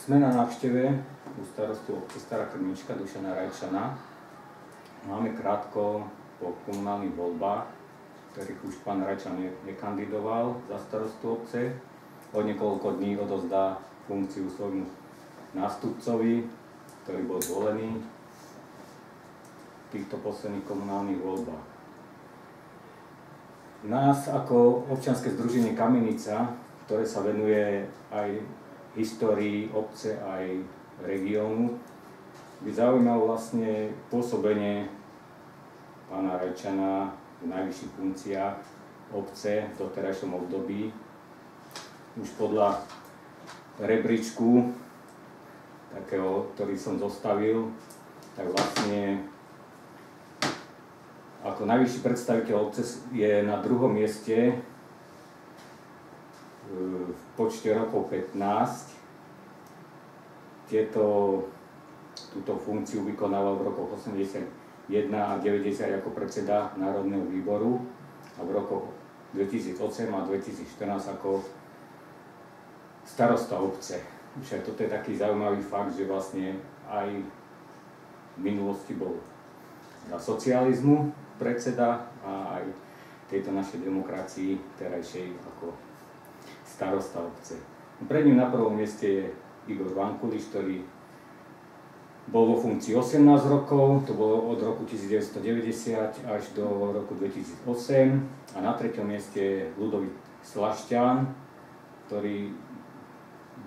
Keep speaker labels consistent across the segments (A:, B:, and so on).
A: Sme na návšteve u starostu obce Stará Krnička Dušana Rajčana. Máme krátko po komunálnych voľbách, ktorých už pán Rajčan nekandidoval za starostu obce. O niekoľko dní odozdá funkciu svojmu nástupcovi, ktorý bol zvolený v týchto posledných komunálnych voľbách. Nás ako občianske združenie Kamenica, ktoré sa venuje aj histórii obce, aj regiónu, by zaujímalo vlastne pôsobenie pána Rajčana v najvyšších funkciách obce v doterajšom období. Už podľa rebríčku, takého, ktorý som zostavil, tak vlastne ako najvyšší predstaviteľ obce je na druhom mieste v počte rokov 15. Túto funkciu vykonával v rokoch 81 a 90 ako predseda Národného výboru a v rokoch 2008 a 2014 ako starosta obce. Však toto je taký zaujímavý fakt, že vlastne aj v minulosti bol za socializmu predseda a aj tejto našej demokracii terajšej ako starosta obce. Pred ním na prvom mieste je Igor Vankuliš, ktorý bol vo funkcii 18 rokov, to bolo od roku 1990 až do roku 2008. A na treťom mieste je Ľudovít Slašťan, ktorý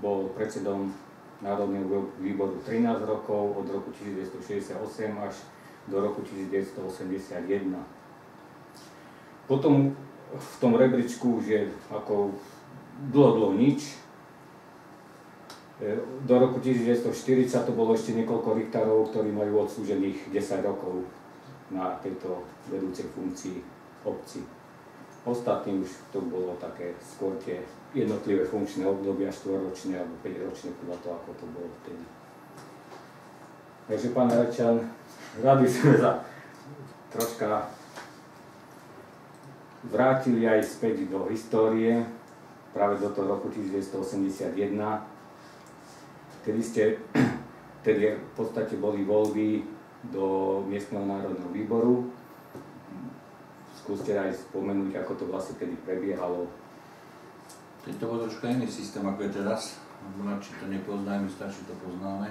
A: bol predsedom Národného výboru 13 rokov, od roku 1968 až do roku 1981. Potom v tom rebríčku už je ako dlho nič. Do roku 1940 to bolo ešte niekoľko richtárov, ktorí majú odslúžených 10 rokov na tejto vedúcej funkcii obci. Ostatní už to bolo také skôr tie jednotlivé funkčné obdobia, 4-ročné alebo 5-ročné, podľa toho, ako to bolo vtedy. Takže pán Rajčan, rád by sme sa troška vrátili aj späť do histórie, práve do toho roku 1981, kedy v podstate boli voľby do miestneho národného výboru. Skúste aj spomenúť, ako to vlastne kedy prebiehalo.
B: Teď to bol troška iný systém, ako je teraz. Mladší to nepoznajme, starší to poznáme.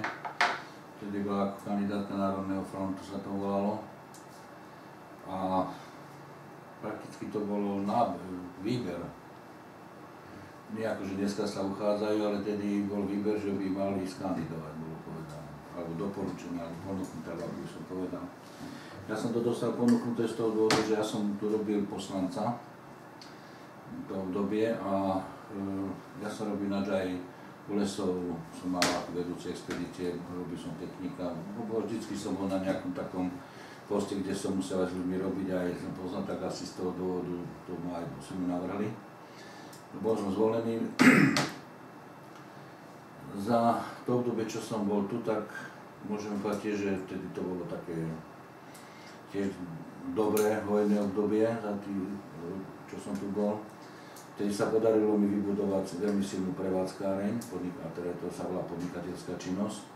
B: Vtedy bola ako kandidátka Národného frontu, sa to volalo. A prakticky to bolo na výber. Nie ako, že dneska sa uchádzajú, ale tedy bol výber, že by mali ísť kandidovať, bolo povedané. Alebo doporučenie, alebo ponúknuté, ako by som povedal. Ja som to dostal ponúknuté z toho dôvodu, že ja som tu robil poslanca v tom obdobie a ja som robil aj u lesov, som mal ako vedúci expedície, robil som technika. Vždycky som bol na nejakom takom poste, kde som musel aj s ľuďmi robiť, aj som poznal, tak asi z toho dôvodu tomu aj som mi navrhli. Bol som zvolený. Za to obdobie, čo som bol tu, tak môžeme povedať tiež, že vtedy to bolo také tiež dobré hojné obdobie, za tým, čo som tu bol. Vtedy sa podarilo mi vybudovať veľmi silnú prevádzkáreň, a teda to sa volá podnikateľská činnosť,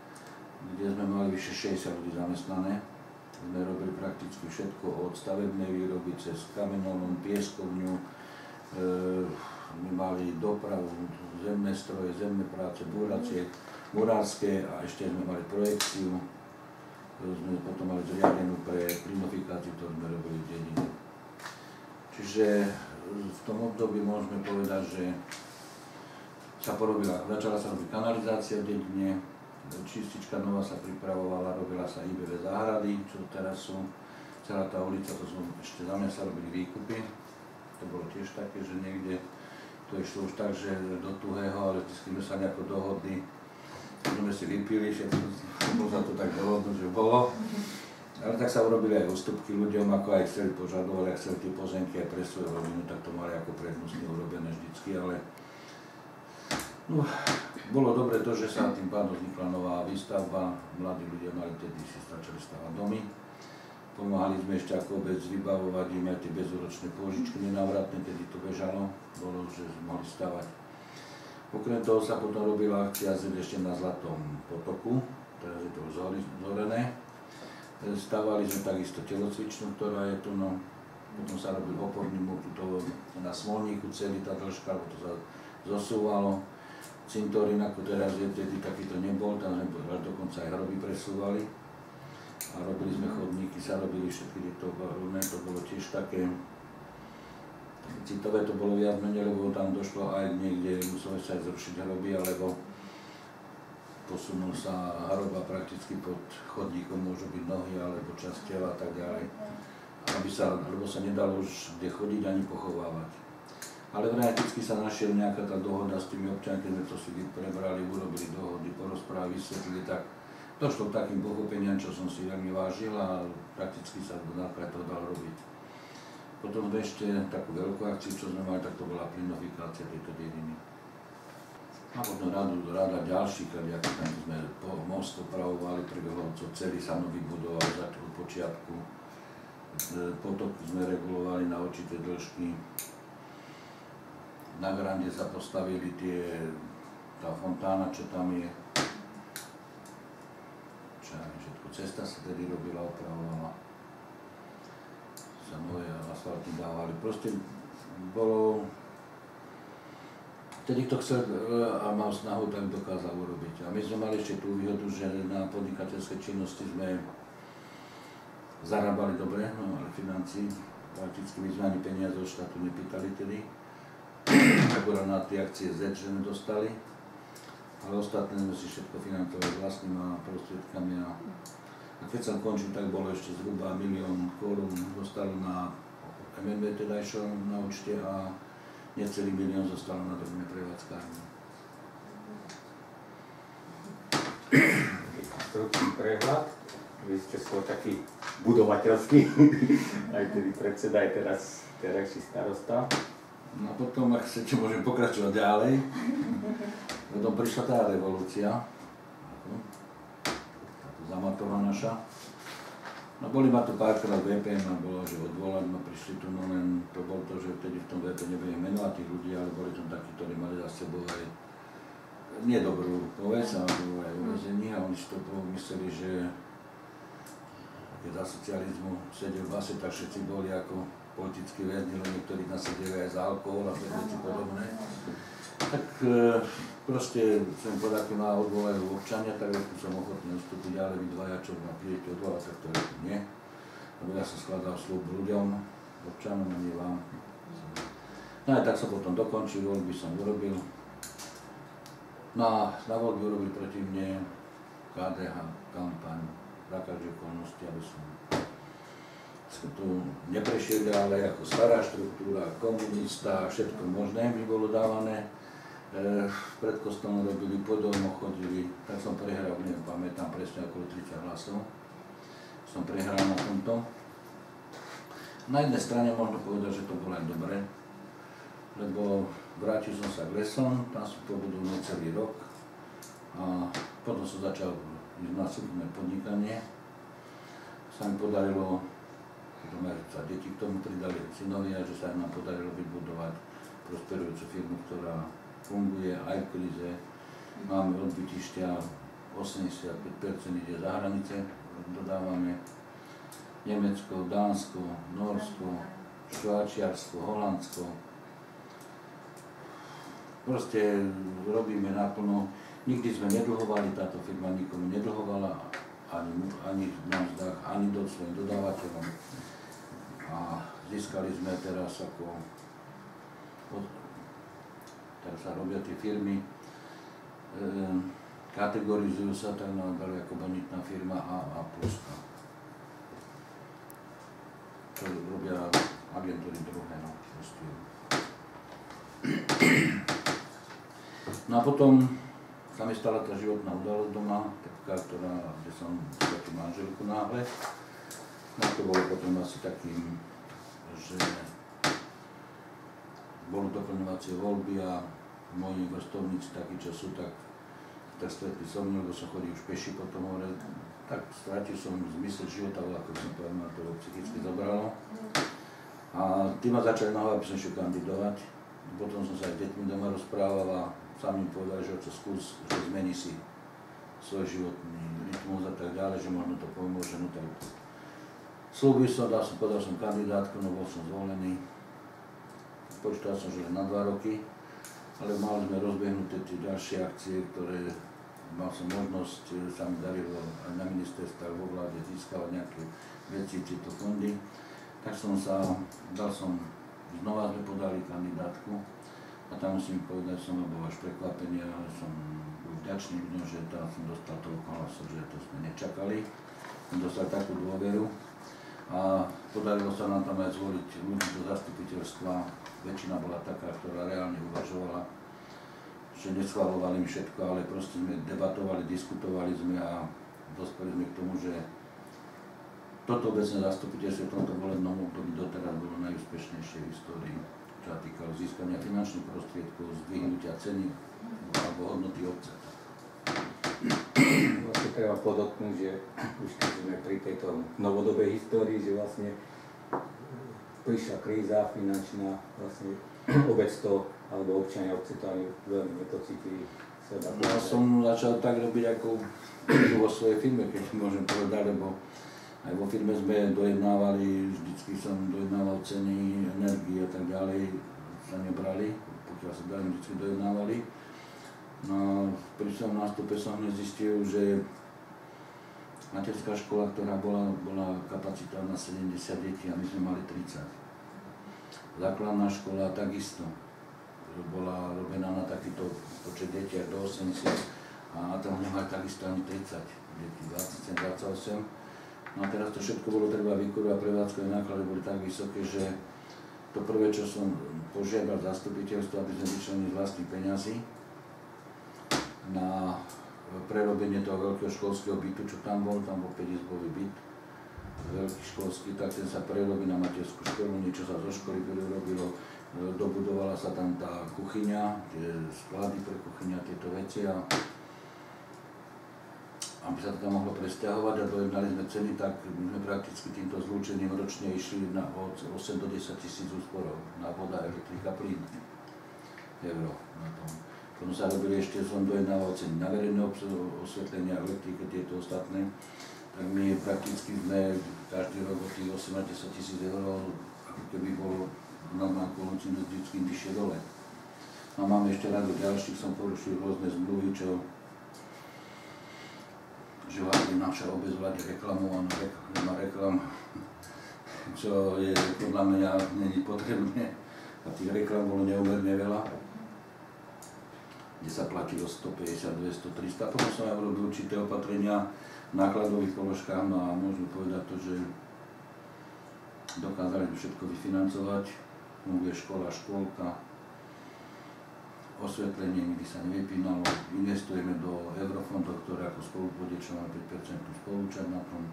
B: kde sme mali vyše 60 ľudí zamestnané. Sme robili prakticky všetko od stavebnej výroby cez kamenolom, pieskovňu, my mali dopravu, zemné stroje, zemné práce, búracie, murárske a ešte sme mali projekciu, ktorú sme potom mali zriadenú pre plinofikáciu, ktorú sme robili v dedine. Čiže v tom období môžeme povedať, že začala sa robiť kanalizácia v dedine, čistička nová sa pripravovala, robila sa IBV záhrady, čo teraz sú, celá tá ulica, to sme ešte za mňa sa robili výkupy. To bolo tiež také, že niekde to išlo už tak, že do tuhého, ale vždy sme sa nejako dohodli. Sme si vypili, všetko sa to tak dohodnúť, že bolo. Ale tak sa urobili aj ústupky ľuďom, ako aj chceli požadovali, ak chceli tie pozemky aj pre svoju rodinu, tak to mali ako prednostne urobené vždycky, ale no, bolo dobre to, že sa tým pádom vznikla nová výstavba, mladí ľudia mali tedy si začali stavať domy. Pomáhali sme ešte ako obec vybavovať im aj tie bezúročné pôžičky nenávratné, tedy to bežalo, bolo, že sme mohli stavať. Okrem toho sa potom robila akcia ešte na Zlatom potoku, teraz je to už zorené. Stavali sme takisto telocvičnú, ktorá je tu, no, potom sa robil oporný múr na Smolníku, celý tá dĺžka, lebo to sa zosúvalo. Cintorín, ako teraz je, tedy takýto nebol, tam sme až dokonca aj hroby presúvali. A robili sme chodníky, sa robili všetky tieto rovné, to bolo tiež také citové, to bolo viac menej, lebo tam došlo aj niekde, museli sa aj zrušiť hroby, alebo posunul sa hroba prakticky pod chodníkom, môžu byť nohy alebo časť tela a tak ďalej. Lebo sa nedalo už kde chodiť ani pochovávať. Ale vždycky sa našiel nejaká tá dohoda s tými občanmi, keď sme to si prebrali, urobili dohody, porozprávali, vysvetlili, tak došlo k takým pochopeniam, čo som si veľmi vážil a prakticky sa nakoniec to dalo robiť. Potom ešte takú veľkú akciu, čo sme mali, tak to bola plinofikácia tejto dediny. A potom rada ďalších, ako tam sme most opravovali, prebehlo, co celý sa nový budoval od počiatku. Potok sme regulovali na určité dĺžky. Na Grande sa postavili tá fontána, čo tam je. Čo ja neviem, všetko. Cesta sa tedy robila, opravovala. Sa nové asfalty dávali. Proste bolo... Vtedy kto chcel a mal snahu, tak dokázal urobiť. A my sme mali ešte tú výhodu, že na podnikateľskej činnosti sme zarábali dobre, no ale financí. Prakticky my sme ani peniaze od štátu nepýtali tedy. Akurát na tie akcie Z, že sme dostali. Ale ostatné sme si všetko financovali vlastnými prostriedkami. A keď som končil, tak bolo ešte zhruba 1 000 000 korún dostalo na MNB tedajšom na účte a necelý 1 000 000 zostalo na drobné prevádzkárne.
A: Stručný prehľad, vy ste skôr taký budovateľský, aj tedy predseda, aj terajší starosta.
B: No a potom, ak chcete, môžem pokračovať ďalej. Potom prišla tá revolúcia. Zamatová naša. No boli ma tu párkrát VPN a bolo, že odvolať ma prišli tu, no len to bolo to, že vtedy v tom VPN nebudem menovať tých ľudí, ale boli tam takí, ktorí mali za sebou aj nedobrú povesť, alebo aj uväzení a oni si to mysleli, že keď za socializmu sedel v base, tak všetci boli ako politickí väzni, len niektorí tam sedeli aj za alkohol a veci podobné. Tak proste som povedal, keď ma odvolajú občania, tak som ochotný ustúpiť, ale vy dvaja, čo ma prídete odvolať, tak to nie. Lebo ja som skladal sľub ľuďom, občanom a nie vám. No a tak som potom dokončil, voľby som urobil. No a na voľby urobili proti mne KDH kampaň za každé okolnosti, aby som tu neprešiel ďalej ako stará štruktúra, komunista, všetko možné by bolo dávané. Pred kostolom robili podomo, chodili, tak som prehral, neviem, pamätám presne okolo 30 hlasov. Som prehral na tomto. Na jednej strane možno povedať, že to bolo aj dobre, lebo vrátil som sa k lesom, tam som pobudol necelý rok a potom som začal ísť na súkromné podnikanie. Sa mi podarilo, potom aj sa deti k tomu pridali synovia, že sa nám podarilo vybudovať prosperujúcu firmu, ktorá funguje aj v kríze. Máme odbytišťa, 85% ide za hranice, dodávame Nemecko, Dánsko, Norsko, Švajčiarsko, Holandsko. Proste robíme naplno. Nikdy sme nedlhovali, táto firma nikomu nedlhovala, ani na mzdách, ani do svojim dodávateľom. A získali sme teraz ako teraz sa robia tie firmy, kategorizujú sa tak dali ako bonitná firma A+. To robia agentúry druhé, no, proste. No a potom sa mi stala tá životná udalosť doma, taká, kde som takú manželku náhle. No to bolo potom asi takým, že boli doplňovacie voľby a moji vrstovníci takí, čo sú, tak stretli so mnou, lebo som chodil už peši potom hore, tak strátil som zmysel života, ako som povedal, ma to psychicky zobralo. A tí ma začali nahovať, aby som šiel kandidovať. Potom som sa aj s deťmi doma rozprával a sami povedali, že to skús, že zmení si svoj životný rytmus a tak ďalej, že možno to pomôže. No tak slúbil som, podal som kandidátku, no bol som zvolený. Počítal som, že na 2 roky, ale mali sme rozbehnuté tie ďalšie akcie, ktoré mal som možnosť, sa mi darilo aj na ministerstvách vo vláde získavať nejaké veci, tieto fondy. Tak znova sme podali kandidátku a tam musím povedať, som bol až prekvapený, ale som bol vďačný ľuďom, že tam som dostal toľko hlasov, že to sme nečakali. Som dostal takú dôveru a podarilo sa nám tam aj zvoliť ľudí do zastupiteľstva. Väčšina bola taká, ktorá reálne uvažovala, že neschvalovali mi všetko, ale proste sme debatovali, diskutovali sme a dospeli sme k tomu, že toto obecné zastupiteľstvo v tomto volebnom období doteraz bolo najúspešnejšie v histórii, čo sa týkalo získania finančných prostriedkov, zdvihnutia ceny alebo hodnoty obce.
A: Vlastne treba podotknúť, že už keď sme pri tejto novodobej histórii, že vlastne prišla kríza finančná, vlastne obec to, alebo občania obce to ani veľmi nepocítili.
B: Ja som začal tak robiť ako vo svojej firme, keď môžem povedať, lebo aj vo firme sme dojednávali, vždycky som dojednával ceny, energii a tak ďalej, sa nebrali, pokiaľ sa dali, vždycky dojednávali. No pri svojom nástupe som zistil, že materská škola, ktorá bola kapacita na 70 detí a my sme mali 30. Základná škola takisto bola robená na takýto počet detí až do 80 a tam nemali takisto ani 30 detí, 27, 28. No a teraz to všetko bolo treba vykurovať a prevádzkové náklady boli tak vysoké, že to prvé, čo som požiadal zastupiteľstvo, aby sme vyčlenili z vlastných peňazí na prerobenie toho veľkého školského bytu, čo tam bol 5-izbový byt, veľký školský, tak ten sa prerobí na materskú školu, niečo sa zo školy robilo, dobudovala sa tam tá kuchyňa, tie sklady pre kuchyňa, tieto veci a aby sa to tam mohlo presťahovať a dojednali sme ceny, tak my sme prakticky týmto zlúčením ročne išli na od 8 do 10 tisíc úsporov na voda, elektrika, plyn, euro na tom. Potom sa robili ešte, som dojednával ceny na verejné osvetlenie, elektrike, tieto ostatné. Tak my prakticky sme každý rok od tých 8 až 10 tisíc eur, ako keby bolo normálne kolúčine vždycky vyššie dole. A máme ešte radu ďalších, som porušil rôzne zmluvy, že vlastne naša obec vláde reklamovanú, nemá reklam, čo je podľa mňa není potrebné. A tých reklam bolo neúmerne veľa, kde sa platilo 150, 200, 300. Potom som aj urobil určité opatrenia v nákladových položkách, no a môžeme povedať to, že dokázali sme všetko vyfinancovať. Funguje škola, škôlka, osvetlenie nikdy sa nevypínalo, investujeme do eurofondov, ktoré ako spolupodiečná 5% spolúčasť na tom,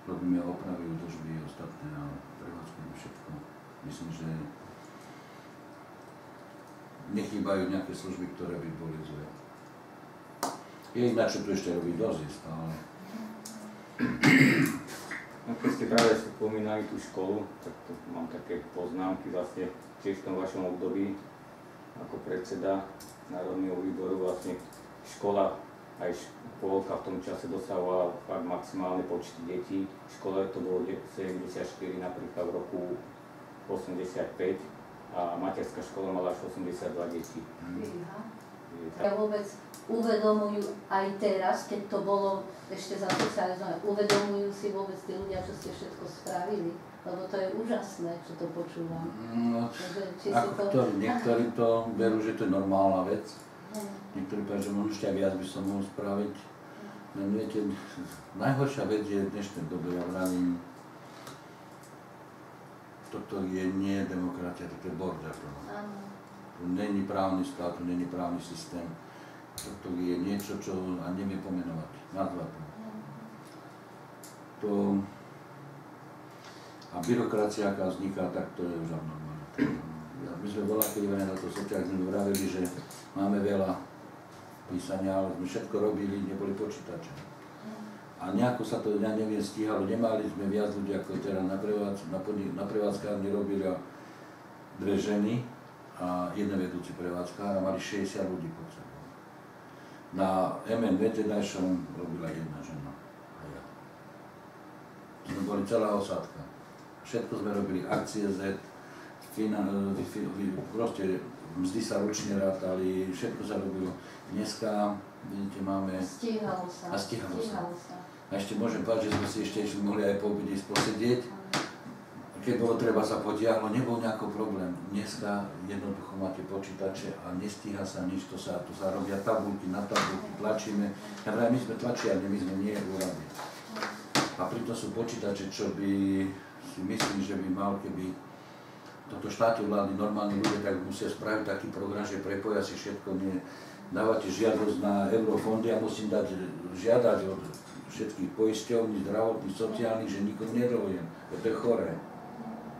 B: robíme opravy, údržby a ostatné a prevádzkujeme všetko. Myslím, že nechýbajú nejaké služby, ktoré by boli zlé. Je ináč, čo tu ešte robí dosť stále.
A: No, keď ste práve spomínali tú školu, tak to mám také poznámky vlastne tiež v tom vašom období ako predseda Národného výboru vlastne škola aj škôlka v tom čase dosahovala fakt maximálne počty detí. V škole to bolo 74 napríklad v roku 85 a materská škola mala až 82 detí.
C: Ja vôbec uvedomujú aj teraz, keď to bolo ešte za socializmu, uvedomujú si vôbec tí ľudia, čo ste všetko spravili? Lebo to je úžasné, čo to počúvam.
B: No, niektorí to berú, že to je normálna vec. Niektorí povedia, že možno ešte aj viac by som mohol spraviť. No viete, najhoršia vec je v dnešnej dobe, ja vravím, toto nie je demokracia, toto je bordel. Tu není právny štát, tu není právny systém. Toto je niečo, čo ani nevie pomenovať, nazvať to. A byrokracia, aká vzniká, tak to je už abnormálne. My sme bola, keď na to socializmu vravili, že máme veľa písania, ale sme všetko robili, neboli počítače. A nejako sa to, ja neviem, stíhalo, nemali sme viac ľudí, ako teraz na prevádzkárni robili 2 ženy a a jeden vedúci prevádzkár a mali 60 ľudí pod sebou. Na MNV tedajšom robila jedna žena a ja. Sme boli celá osádka. Všetko sme robili, akcie Z, proste mzdy sa ručne rátali, všetko sa robilo. Dneska, vidíte, máme...
C: Stíhalo sa.
B: A ešte môžem povedať, že sme si ešte mohli aj po obede posedieť. Keď bolo treba sa potiahlo, nebol nejaký problém. Dneska jednoducho máte počítače a nestíha sa nič, to sa robia tabulky na tabulky, tlačíme. Ja vraj, my sme tlačiarne, my sme nie úrady. A pritom sú počítače, čo by si myslím, že by mal, keby toto štáte vlády normálni ľudia, tak musia spraviť taký program, že prepoja si všetko, dávate žiadosť na eurofondy a musím žiadať od všetkých poisťovní, zdravotných, sociálnych, že nikomu nedovolím. To je choré.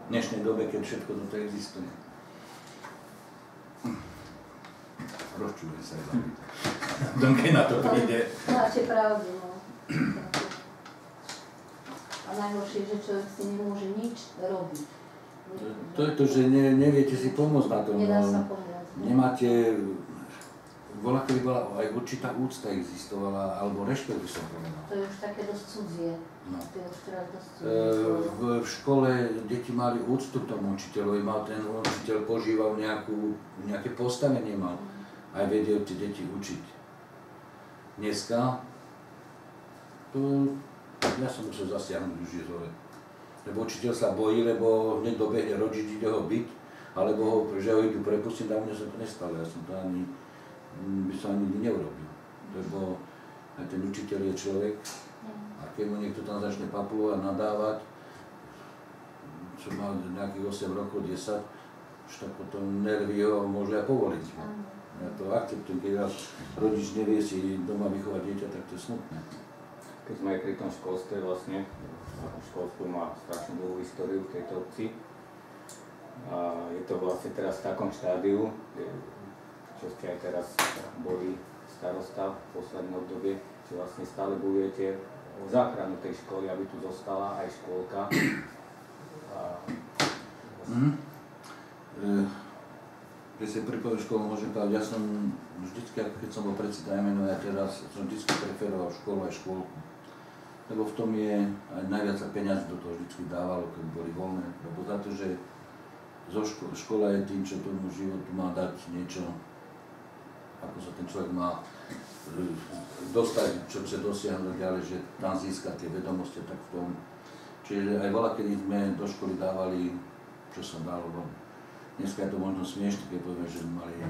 B: V dnešnej dobe, keď všetko toto existuje. Rozčujem sa aj zabýta. Keď na to príde.
C: Máte pravdu, no. A najhoršie, že človek si nemôže nič robiť.
B: To je to, že neviete si pomôcť na tom.
C: Nedá sa pomôcť.
B: Nemáte... Bola, keby bola aj určitá úcta existovala, alebo rešpekt by som povedal.
C: To je už také dosť cudzie.
B: No.
C: To je už teraz dosť cudzie.
B: V škole deti mali úctu k tomu učiteľovi, ten učiteľ požíval nejaké postavenie mal. Aj vedel tie deti učiť. Dneska, ja som musel zasiahnuť už jezove. Lebo učiteľ sa bojí, lebo hneď dobehne rodič, ide ho byť, alebo že ho idú prepustiť, a mne sa to nestalo. Ja som to by som ani nikdy neurobil. Lebo aj ten učiteľ je človek a keď mu niekto tam začne papulovať, nadávať, čo má nejakých 8 rokov, 10, už tak potom nervy ho môže aj povoliť. Ja to akceptujem, keď rodič nevie si doma vychovať dieťa, tak to je smutné.
A: Keď sme aj pri tom školstve, vlastne školstvo má strašne dlhú históriu v tejto obci. A je to vlastne teraz v takom štádiu, čo ste aj teraz boli starosta v poslednom období, že vlastne stále bojujete o záchranu tej školy, aby tu zostala aj škôlka.
B: Keď si pripovedal školu, môžem povedať, ja som vždycky, keď som bol predseda MNV, a teraz som vždycky preferoval školu aj škôlku. Lebo v tom je aj najviac peniazy do toho vždycky dávalo, keď boli voľné. Lebo za to, že škola je tým, čo tomu životu má dať niečo, ako sa ten človek má dostať, čo chce dosiahnuť ďalej, že tam získať tie vedomosti, tak v tom. Čiže aj veľa, kedy sme do školy dávali, čo sa dalo von. Dneska je to možno smiešne, keď povieme, že mali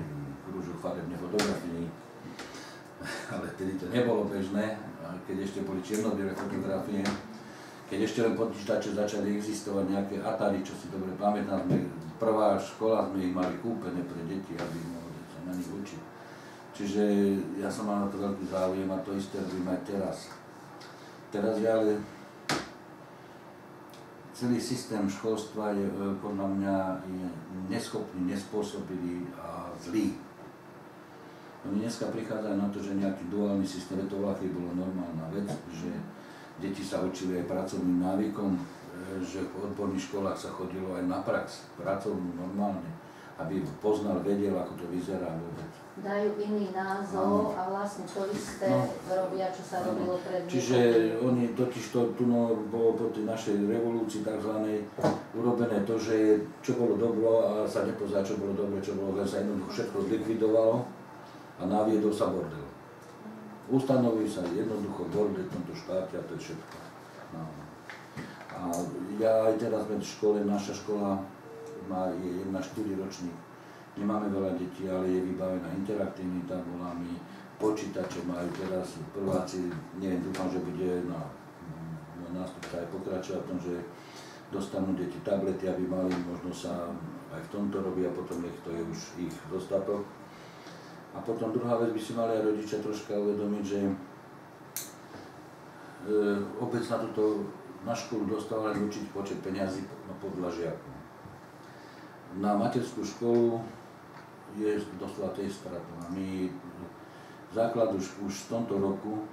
B: krúžok farebnej fotografii, ale vtedy to nebolo bežné, keď ešte boli čierno-biele fotografie, keď ešte len počítače začali existovať nejaké Atari, čo si dobre pamätám, prvá škola sme ich mali kúpené pre deti, aby mohli sa na nich učiť. Čiže ja som mal na to veľký záujem a to isté robím aj teraz. Teraz je ale celý systém školstva je podľa mňa neschopný, nespôsobilý a zlý. Oni dneska prichádzajú na to, že nejaký duálny systém, to bola, keď bolo normálna vec, že deti sa učili aj pracovným návykom, že v odborných školách sa chodilo aj na prax, pracovnú normálne, aby poznal, vedel, ako to vyzerá vôbec.
C: Dajú iný názov a vlastne to isté robia, čo sa robilo pred niekoľkými.
B: Čiže oni totiž to tu bolo po tej našej revolúcii takzvanej urobené to, že čo bolo dobro a sa nepozná, čo bolo dobre, čo bolo zle, sa jednoducho všetko zlikvidovalo a naviedol sa bordel. Ustanovil sa jednoducho bordel v tomto štáte a to je všetko. No. A ja aj teraz v škole, naša škola je 1-4 ročník. Nemáme veľa detí, ale je vybavená interaktívnymi tabulami, počítače majú teraz prváci, neviem, dúfam, že bude na nástupca aj pokračovať v tom, že dostanú deti tablety, aby mali, možno sa aj v tomto robí a potom nech to je už ich dostatok. A potom druhá vec by si mali aj rodičia troška uvedomiť, že obec na školu dostáva len určitý počet peňazí podľa žiakov. Na materskú školu je doslova tej stratou. A my základ už v tomto roku,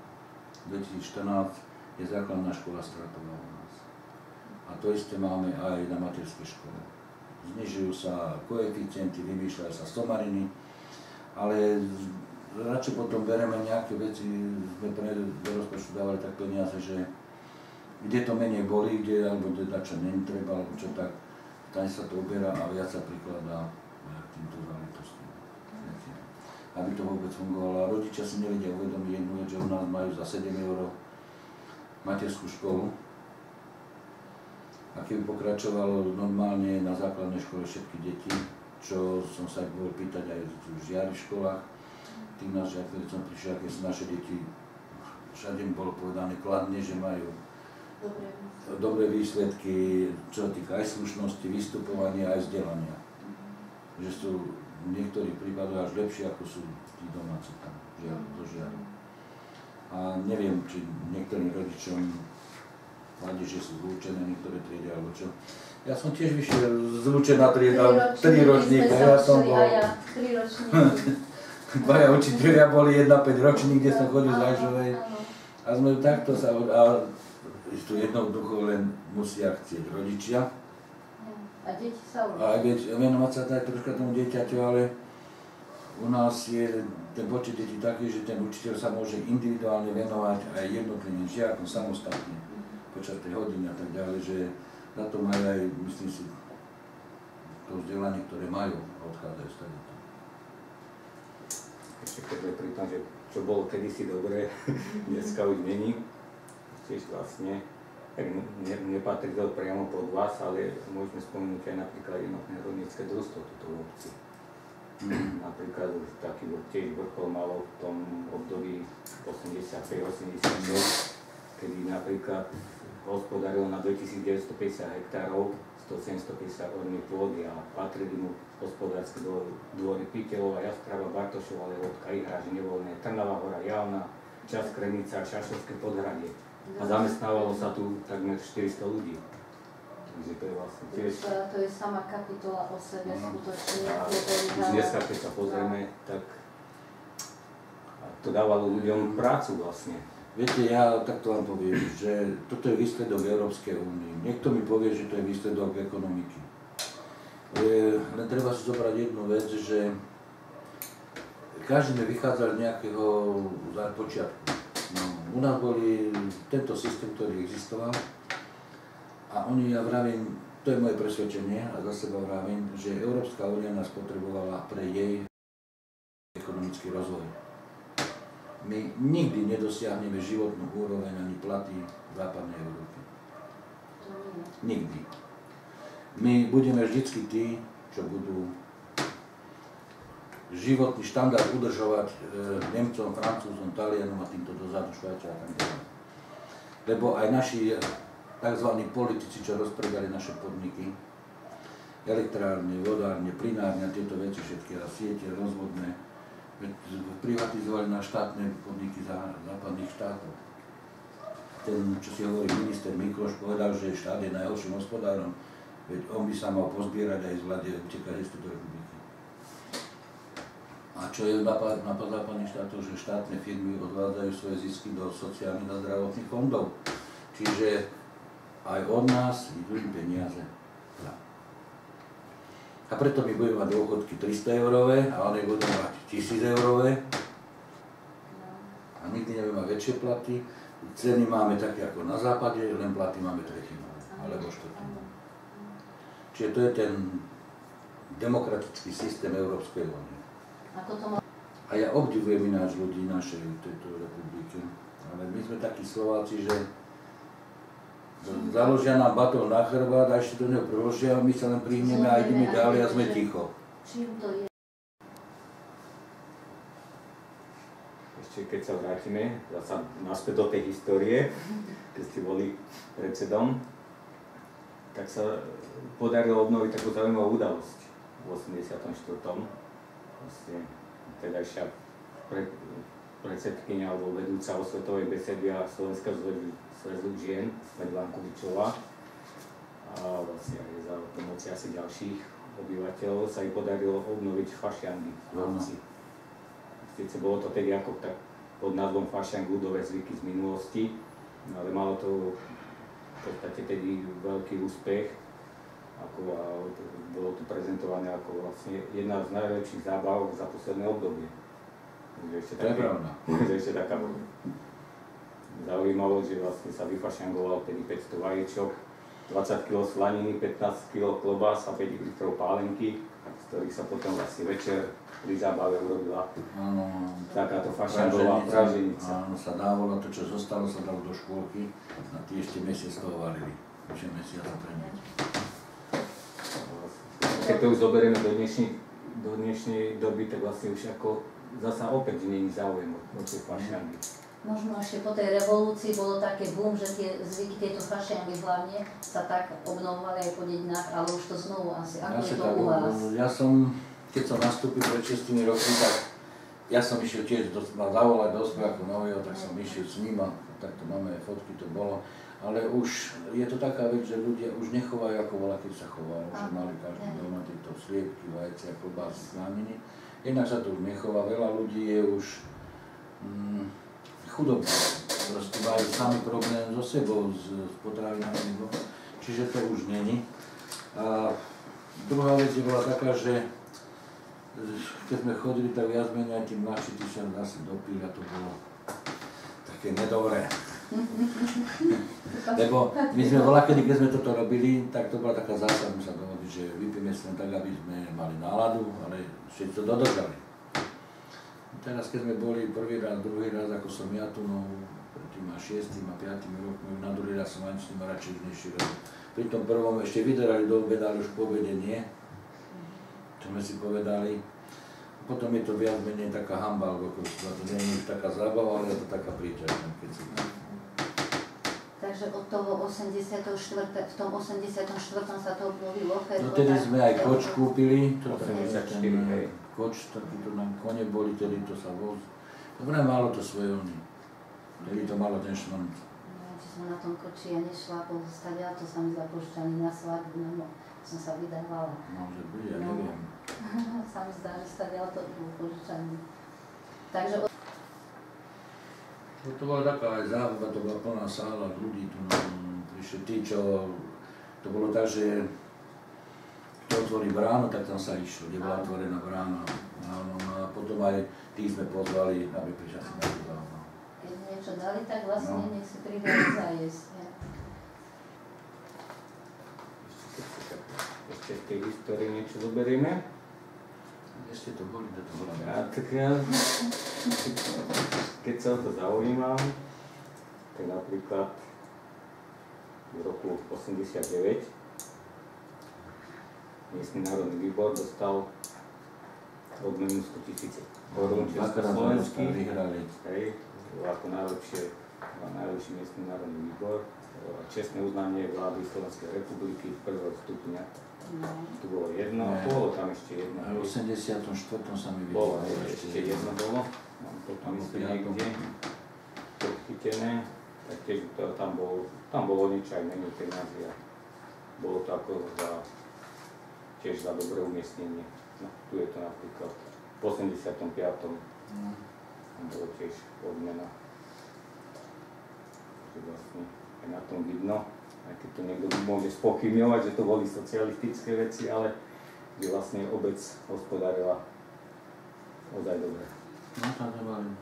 B: 2014, je základná škola stratová u nás. A to isté máme aj na materskej škole. znižujú sa koeficienty, vymýšľajú sa somariny, ale radšej potom bereme nejaké veci, sme do rozpočtu dávali tak peniaze, že kde to menej boli, kde alebo kde čo netreba, alebo čo tak, tam sa to uberá a viac sa prikladá k týmto záležitostiam. Aby to vôbec fungovalo. A rodičia si nevedia uvedomiť jednu vec, že u nás majú za 7 € materskú školu. A keby pokračovalo normálne na základnej škole všetky deti, čo som sa ich bol pýtať aj v žiari v školách, tým našich, keď som prišiel, aké sú naše deti, všade mi bolo povedané kladne, že majú dobré výsledky, čo sa týka aj slušnosti, vystupovania, aj vzdelania. Že sú v niektorých prípadoch až lepšie, ako sú tí domáci tam, do žiaru. A neviem, či niektorým rodičom vadí, že sú zlúčené niektoré triedy, alebo čo. Ja som tiež vyšiel zlúčená trieda, 3 ročníka, ja som bol...
C: 3 ročníky.
B: Dvaja učitelia boli 1-5 ročník, kde som chodil z Rajžovej. A sme takto sa... A tu jednoducho len musia chcieť rodičia.
C: A deti sa učia.
B: A venovať sa aj troška tomu dieťaťu, ale u nás je ten počet detí taký, že ten učiteľ sa môže individuálne venovať aj jednotlivým žiakom samostatne počas tej hodiny a tak ďalej, že za to majú aj, myslím si, to vzdelanie, ktoré majú, odchádzajú z toho.
A: Ešte keď je pri tom, že čo bolo kedysi dobré, dneska už není. Tiež vlastne, nepatrí to priamo pod vás, ale môžeme spomenúť aj napríklad jednotné rolnícke družstvo tuto v obci. Napríklad taký tiež vrchol malo v tom období 85-80 rokov, kedy napríklad hospodárilo na 2950 hektárov, 100-750 orných pôdy a patrili mu hospodárske dvory Piteľova, Jastrava, Bartošova, Levodka, Ihráž, Nevoľné, Trnava hora, Javna, Čas, Krenica, Šašovské podhradie. A zamestnávalo sa tu takmer 400 ľudí. Takže to je vlastne tiež...
C: To je sama kapitola o sebe, skutočne.
A: Už dneska, keď sa pozrieme, tak to dávalo ľuďom prácu vlastne.
B: Viete, ja takto vám poviem, že toto je výsledok Európskej únie. Niekto mi povie, že to je výsledok ekonomiky. Len treba si zobrať jednu vec, že každý sme vychádzali z nejakého počiatku. No, u nás boli tento systém, ktorý existoval a oni, ja vravím, to je moje presvedčenie a za seba vravím, že Európska únia nás potrebovala pre jej ekonomický rozvoj. My nikdy nedosiahneme životnú úroveň ani platy v západnej Európe. Nikdy. My budeme vždycky tí, čo budú životný štandard udržovať Nemcom, Francúzom, Talianom a týmto dozadu Švajčiarom. Lebo aj naši tzv. Politici, čo rozpredali naše podniky, elektrárne, vodárne, plynárne a tieto veci všetky a siete rozvodné, privatizovali na štátne podniky západných štátov. Ten, čo si hovorí minister Mikloš, povedal, že štát je najhorším hospodárom, veď on by sa mal pozbierať aj z vlády a utekať z tejto republiky. A čo je napad západných štátov, že štátne firmy odvádzajú svoje zisky do sociálnych a zdravotných fondov. Čiže aj od nás idú peniaze. A preto my budeme mať dôchodky 300 € a oni budú mať 1000 €. A nikdy nebudeme mať väčšie platy. Ceny máme také ako na západe, len platy máme tretinové, alebo štvrtinové. Čiže to je ten demokratický systém Európskej únie. A ja obdivujem ináč ľudí našej tejto republiky. Ale my sme takí Slováci, že založia nám batón na chrbát a ešte do neho proložia a my sa len prihneme a ideme ďalej a sme ticho.
C: Čím to je?
A: Ešte keď sa vrátime zasa naspäť do tej histórie, keď ste boli predsedom, tak sa podarilo obnoviť takú zaujímavú udalosť v 84. Vlastne tedajšia predsedkyňa alebo vedúca osvetovej besedy a Slovenského zväzu žien, Medla Kubičová, a vlastne aj za pomoci asi ďalších obyvateľov sa jej podarilo obnoviť fašiangy v obci. Sice bolo to tedy ako tak pod názvom fašiang ľudové zvyky z minulosti, ale malo to v podstate tedy veľký úspech. Bolo to prezentované ako vlastne jedna z najväčších zábav za posledné obdobie.
B: To je pravda.
A: Ešte taká zaujímavosť, že vlastne sa vyfašangoval tedy 500 vajíčok, 20 kg slaniny, 15 kg klobás a 5 litrov pálenky, z ktorých sa potom vlastne večer pri zábave urobila takáto fašangová praženica.
B: Áno, sa dávalo to, čo zostalo, sa dalo do škôlky a tie ešte mesiac toho varili. Ešte mesiac sa premiať.
A: Keď to už zoberieme do dnešnej doby, tak vlastne už ako zasa opäť nie je záujem o tie fašangy.
C: Možno ešte po tej revolúcii bolo také boom, že tie zvyky, tieto fašiangy hlavne sa tak obnovovali aj po dedinách, ale už to znovu asi. Ako je to u vás?
B: Ja som, keď som nastúpil pred 6 roky, tak ja som išiel tiež ma zavolať do speváku nového, tak som išiel s ním a takto máme aj fotky, to bolo. Ale už je to taká vec, že ľudia už nechovajú ako bola, keď sa chovalo, že mali každý doma tieto sliepky, vajcia, klobásy, slaniny. Jednak sa to už nechová, veľa ľudí je už chudobní, proste majú sami problém so sebou, s potravinami, čiže to už není. A druhá vec bola taká, že keď sme chodili, tak viac menej aj tí mladší, tí sa asi dopili a to bolo také nedobré. Lebo my sme voľakedy, keď sme toto robili, tak to bola taká zásada, sa dohodli, že vypijeme si len tak, aby sme mali náladu, ale všetci to dodržali. Teraz, keď sme boli prvý raz, druhý raz, ako som ja tu, no pred tým 6. a 5. rokom, na druhý raz som ani s tým radšej nešiel. Pri tom prvom ešte vyderali do obeda, ale už po obede nie, čo sme si povedali. Potom je to viac menej taká hanba, lebo to nie je už taká zábava, ale je to taká príťažná, keď si...
C: Takže od toho 84. v tom 84. sa to obnovilo?
B: No tedy sme aj koč kúpili,
A: 84, hej.
B: Koč, takýto nám kone boli, tedy to sa voz. Dobre, malo to svoje oni. Tedy to malo ten šmont.
C: Neviem, či som na tom koči ja nešla, stadia, to sa mi zapúšťa ani na svadbu, no som sa vydávala.
B: Môže byť, ja neviem.
C: Sa mi zdá, že stadia to bolo požičané. Takže
B: To bola taká aj zábava, to bola plná sála ľudí, tu prišli tí, čo... To bolo tak, že keď otvorí bránu, tak tam sa išlo, kde bola otvorená brána. A potom aj tí sme pozvali, aby prišli si na tú zábavu.
C: keď niečo dali, tak vlastne nech si pridali zajesť.
A: Ešte v tej histórii niečo zoberieme.
B: Kde ste to boli, kde to bola?
A: Keď sa o to zaujímam, tak napríklad v roku 89 miestny národný výbor dostal odmenu 100 000 korún československých, ako najlepší miestny národný výbor, čestné uznanie vlády Slovenskej republiky prvého stupňa. Tu bolo jedno, bolo tam ešte jedno.
B: A v 84. sa mi
A: bolo ešte jedno bolo, mám to tam niekde podchytené, tak tiež tam bolo niečo aj menej peniazy a bolo to ako tiež za dobré umiestnenie. No, tu je to napríklad v 85. Bolo tiež odmena. Takže vlastne aj na tom vidno, aj keď to niekto môže spochybňovať, že to boli socialistické veci, ale že vlastne obec hospodárila ozaj dobre.
B: No tam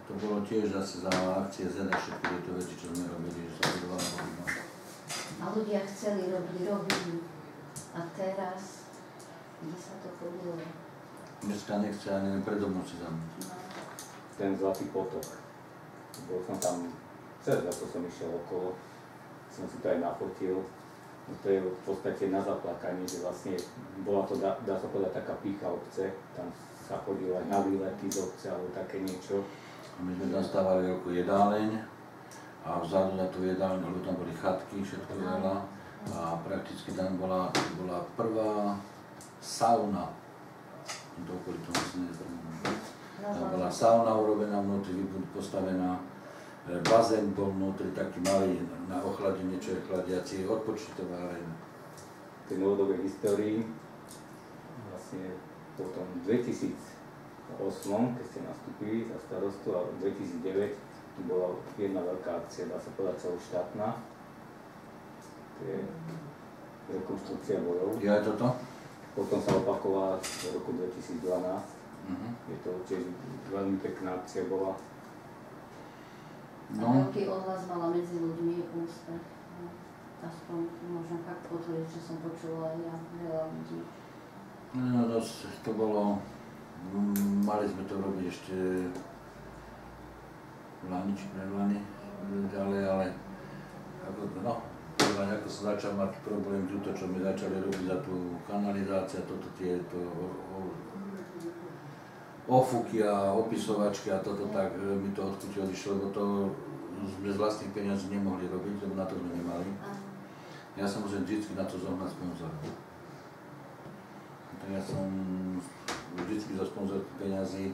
B: to bolo tiež zase za akcie Z a všetky tieto veci, čo sme robili, že sa budovala hodina.
C: A ľudia chceli, robili. A teraz, kde sa to chodilo?
B: Dneska nechce ani predo mnou si zamúť.
A: Ten Zlatý potok. Bol som tam, za to som išiel okolo, som si to aj nafotil. No to je v podstate na zaplakanie, že vlastne bola to, dá sa povedať, taká pýcha obce. Tam sa chodilo aj na výlety z obce alebo také niečo.
B: A my sme tam stávali veľkú jedáleň a vzadu na tú jedáleň, lebo tam boli chatky, všetko veľa. A prakticky tam bola prvá sauna. To okolí toho si nezrejme. Tam bola sauna urobená vnútri, postavená. Bazén bol vnútri, taký malý na ochladenie, čo je chladiaci, odpočítová arena.
A: V tej novodobej histórii vlastne potom v 2008, keď ste nastúpili za starostu, a v 2009 tu bola jedna veľká akcia, dá sa povedať celoštátna. rekonštrukcia bojov.
B: Je aj toto?
A: Potom sa opakovala v roku 2012. Je to tiež veľmi pekná akcia bola.
C: A veľký ohlas mala medzi ľuďmi úspech. Aspoň môžem fakt potvrdiť, že som počula aj ja veľa ľudí.
B: No to bolo, mali sme to robiť ešte v Lani či predlani ďalej, ale ako sa začal mať problém, to čo my začali robiť za tú kanalizáciu, tieto ofúky a opisovačky a toto, tak mi to od chuti odišlo, lebo to sme z vlastných peniazí nemohli robiť, lebo na to sme nemali. Ja som musel vždy na to zohnať sponzorov. Ja som vždy zo sponzorských peniazí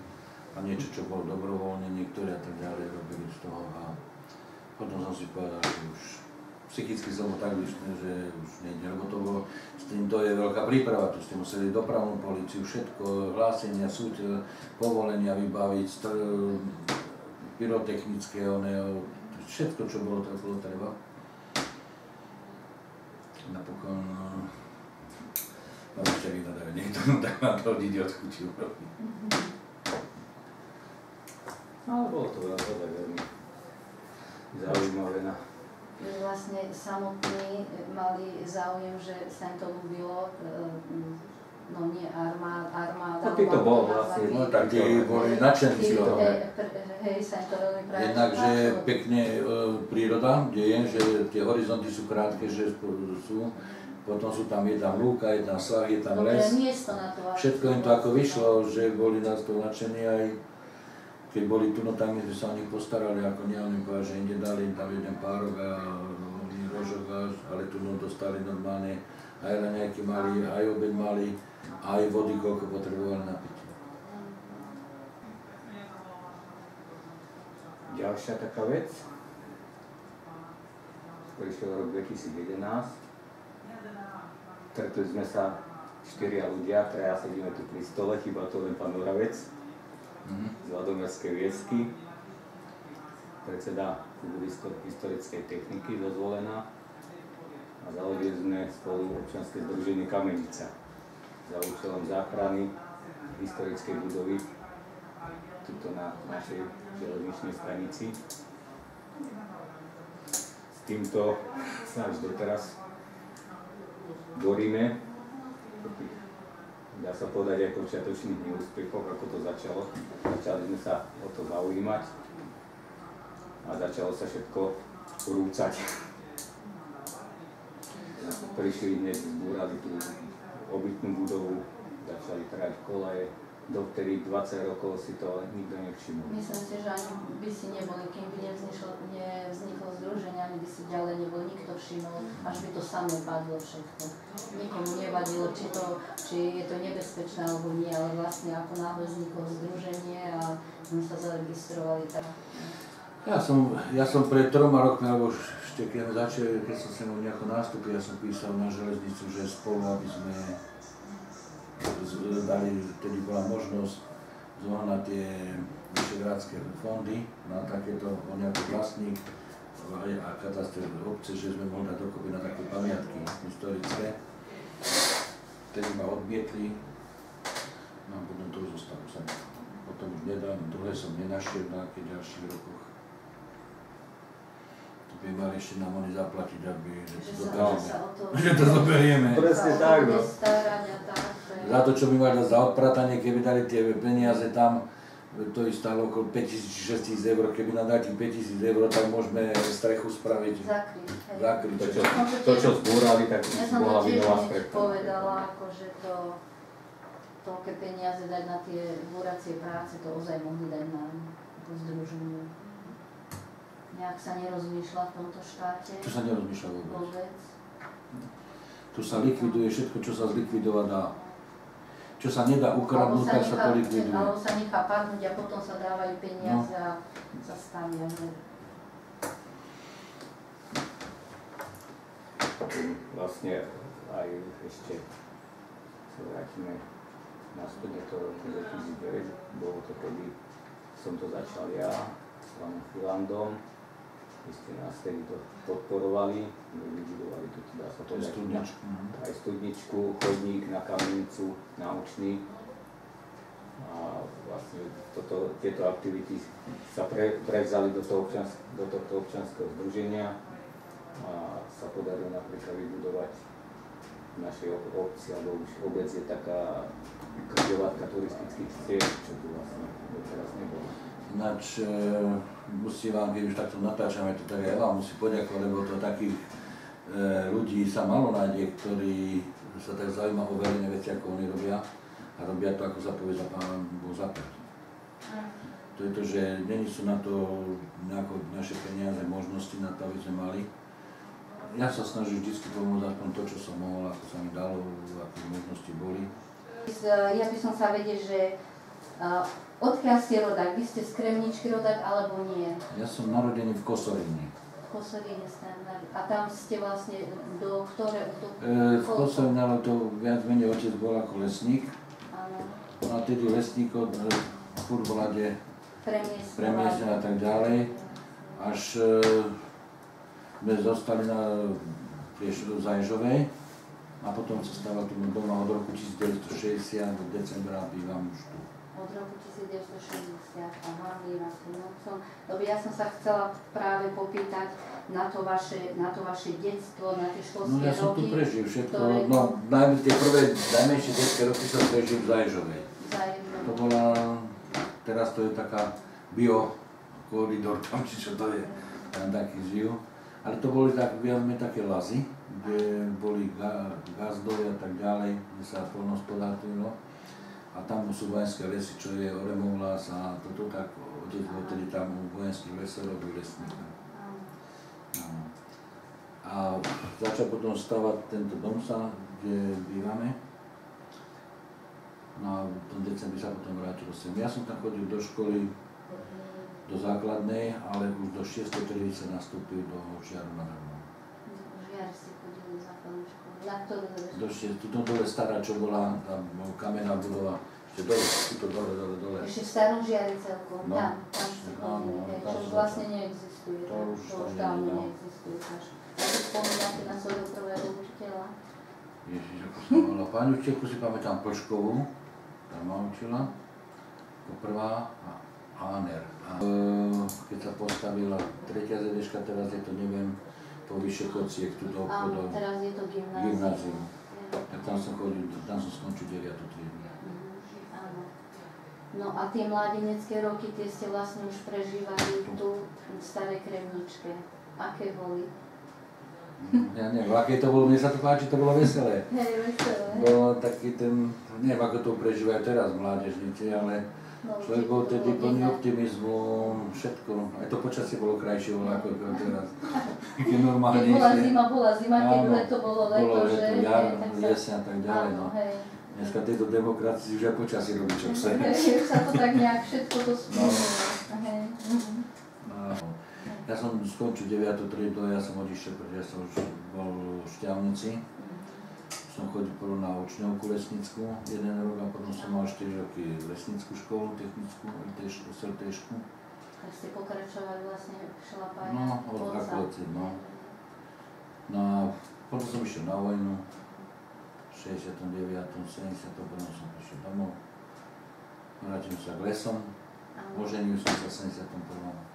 B: a niečo, čo bolo dobrovoľne, niektorí a tak ďalej robili z toho a potom som si povedal, že už psychicky som bol tak vyšný, že už nejde, lebo to bolo, s tým to je veľká príprava, tu ste museli dopravnú políciu, všetko, hlásenia, súd, povolenia vybaviť, pyrotechnické, všetko, čo bolo treba. Napokon ešte vyhľadajú niekto, no tak na to ide od chuti urobiť.
A: Ale bolo to veľmi zaujímavé.
C: Vlastne samotní mali záujem, že sa im to ľúbilo, no nie armáda.
A: Taký to bol vlastne.
B: No tak tie boli nadšenci toho.
C: Hej, sa im to veľmi práve.
B: Jednak, že pekne príroda, kde je, že tie horizonty sú krátke, že sú, potom sú tam, je tam lúka, je tam svah, je tam les. Všetko im to ako vyšlo, že boli nás to nadšení aj keď boli tu, no tam my sme sa o nich postarali, ako nie, oni povedali, že inde dali im tam jeden párok a rožok, ale tu no dostali normálne, aj raňajky mali, aj obed mali, aj vody, koľko potrebovali na pitie.
A: Ďalšia taká vec, prišiel rok 2011, stretli sme sa 4 ľudia, traja sedíme tu pri stole, chýba to len pán Oravec z Ladomerskej Viesky, predseda klubu historickej techniky dozvolená a založili sme spolu občianske združenie Kamenica za účelom záchrany historickej budovy tuto na našej železničnej stanici. S týmto sa až doteraz boríme. Dá sa povedať aj počiatočných neúspechoch, ako to začalo. Začali sme sa o to zaujímať a začalo sa všetko rúcať. Prišli hneď, zbúrali tú obytnú budovu, začali trať kolaje. Dovtedy 20 rokov si to nikto nevšimol.
C: Myslím si, že ani by si neboli, kým by nevzniklo združenie, ani by si ďalej nebol nikto všimol, až by to samé padlo všetko. Nikomu nevadilo, či je to nebezpečné alebo nie, ale vlastne ako náhle vzniklo združenie a sme sa zaregistrovali tak.
B: Ja som pred 3 rokmi, alebo ešte keď začali, keď som sa nejako nástupil, ja som písal na železnicu, že spolu, aby sme dali, vtedy bola možnosť zohnať tie vyšehrádske fondy na takéto, on nejaký vlastník a kataster obce, že sme mohli dať dokopy na také pamiatky historické. Vtedy ma odmietli, no a potom to už zostalo sa. Potom už nedám, druhé som nenašiel na nejakých ďalších rokoch. By mali ešte nám oni zaplatiť, aby že to zoberieme.
A: Presne tak, no.
B: Za to, čo by mali za odpratanie, keby dali tie peniaze tam, to ich stálo okolo 5 000 6 000 eur, keby nám dali 5 000 eur, tak môžeme strechu spraviť. Zakryť.
A: To, čo zbúrali, tak bola vinová strecha.
C: Ja som povedala, že toľké peniaze dať na tie búracie práce, to ozaj mohli dať na združenie. Nejak sa nerozmýšľa v tomto štáte?
B: Tu sa nerozmýšľa vôbec. Tu sa likviduje všetko, čo sa zlikvidovať dá. Čo sa nedá ukradnúť, tak sa to likviduje.
C: Alebo sa nechá padnúť a potom sa dávajú peniaze a sa stavia.
A: Vlastne aj ešte sa vrátime naspäť do toho roku 2009. Bolo to, kedy som to začal ja s pánom Filandom. Vy ste nás vtedy to podporovali, vybudovali tu dá sa povedať aj studničku, chodník na Kamenicu, naučný. A vlastne tieto aktivity sa prevzali do tohto občianskeho združenia a sa podarilo napríklad vybudovať v našej obci, alebo už obec je taká križovatka turistických ciest, čo tu vlastne doteraz nebolo.
B: Ináč musím vám, keď už takto natáčame, to tak aj vám musím poďakovať, lebo to takých ľudí sa malo nájde, ktorí sa tak zaujímajú o verejné veci, ako oni robia. A robia to, ako sa povie, za Pán Boh zaplať. To je to, že není sú na to naše peniaze, možnosti na to, aby sme mali. Ja sa snažím vždy pomôcť aspoň to, čo som mohol, ako sa mi dalo, aké možnosti boli.
C: Ja by som sa vedieť, že odkiaľ ste rodák? Vy ste z Kremničky rodák, alebo nie?
B: Ja som narodený v Kosoríne.
C: V Kosoríne ste narodený. A tam ste vlastne do ktorého?
B: V Kosoríne, ale to viac menej otec bol ako lesník. No a tedy lesníkov furt bola kde premiestnená a tak ďalej, až sme zostali na Priešoru Zajžovej a potom sa stával tu doma od roku 1960 do decembra bývam už tu.
C: Od roku 1960, aha, bývam tu. Lebo ja som sa chcela práve popýtať na to vaše detstvo, na tie školské roky.
B: No ja som tu prežil všetko, no tie prvé najmenšie detské roky som prežil v Zajžovej. To bola, teraz to je taká biokoridor, tam či čo to je, tam taký žijú. Ale to boli také lazy, kde boli gazdovia a tak ďalej, kde sa poľnohospodárilo. A tam sú vojenské lesy, čo je Oremovlas a toto tak, otec bol tedy tam u vojenských lesov robil lesníka. A začal potom stavať tento dom sa, kde bývame. No a v tom decembri sa potom vrátil sem. Ja som tam chodil do školy, do základnej, ale už do 6. triedy sa nastúpil do Žiaru nad Hronom.
C: Do Žiaru ste chodili do základnej školy. Na ktorú
B: do 6. Tuto dole stará, čo bola, tam kamenná budova. Ešte dole, tuto dole.
C: Ešte v starom Žiari celkom,
B: no.
C: Tam ste chodili, čo už vlastne neexistuje.
B: To už
C: dávno neexistuje. A si spomínate na svojho prvého učiteľa?
B: Ježiš, ako som volala. Pani učiteľku si pamätám Plškovú, tam ma učila, ako prvá, a Áner. Keď sa postavila tretia ZDŠka, teraz je to, neviem, po vyššie Kociek, tuto obchodov.
C: Áno, teraz je to gymnázium.
B: Tak tam som chodil, tam som skončil 9. triedu.
C: Áno. No a tie mladenecké roky, tie ste vlastne už prežívali tu v Starej Kremničke. Aké boli?
B: Ja neviem, aké to bolo, mne sa to páči, to bolo veselé.
C: Hej, veselé.
B: Bolo taký ten, neviem ako to prežívajú teraz mládežníci, ale človek bol tedy plný optimizmu, všetko, aj to počasie bolo krajšie, ako teraz. Keď normálne
C: bola zima, keď leto bolo leto, že?
B: Jar, jeseň a tak ďalej, no. Dneska tejto demokracii už aj počasie robí, čo chce.
C: Už sa to tak nejak všetko to spomína.
B: Ja som skončil 9. triedu, ja som odišiel, pretože ja som už bol v Šťavnici. Som chodil prvú na učňovku lesnickú, 1 rok a potom som mal 4 roky lesnickú školu, technickú, SLT-šku.
C: Tak ste pokračovali vlastne v šlapáni?
B: No, od Rakovci, no. No a potom som išiel na vojnu, v 69., 70. potom som prišiel domov. Vrátil sa k lesom, oženil som sa v 71.